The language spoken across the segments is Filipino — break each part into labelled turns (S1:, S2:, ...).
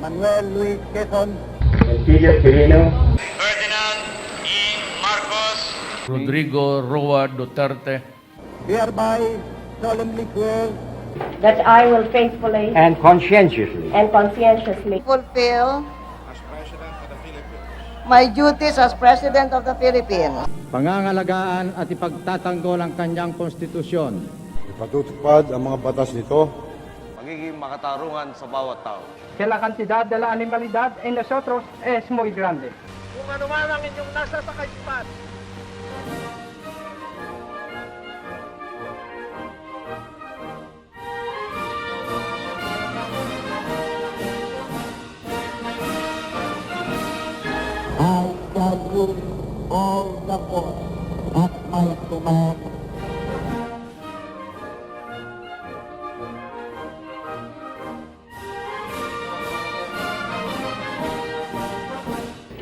S1: Manuel Luis Quezon,
S2: Ferdinand Marcos
S3: Rodrigo Roa Duterte,
S1: hereby solemnly swear
S4: that I will faithfully
S5: and conscientiously
S4: and conscientiously
S6: fulfill my duties as President of the Philippines.
S7: pangangalagaan at ipagtatanggol ang kanyang konstitusyon,
S8: ipatutupad ang mga batas nito,
S9: magiging makatarungan sa bawat tao.
S10: Que la cantidad de la animalidad en nosotros es muy grande.
S2: kung ano man ang inyong nasa sa kaisipan.
S1: I shall use all the force at my command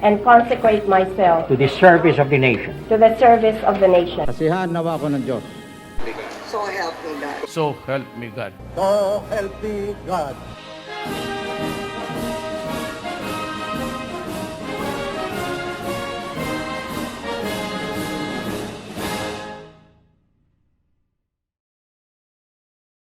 S4: and consecrate myself
S5: to the service of the nation.
S4: to the service of the nation.
S7: kasihan nawa ko ng Diyos.
S6: So help me God.
S3: so help me God.
S1: so help me God.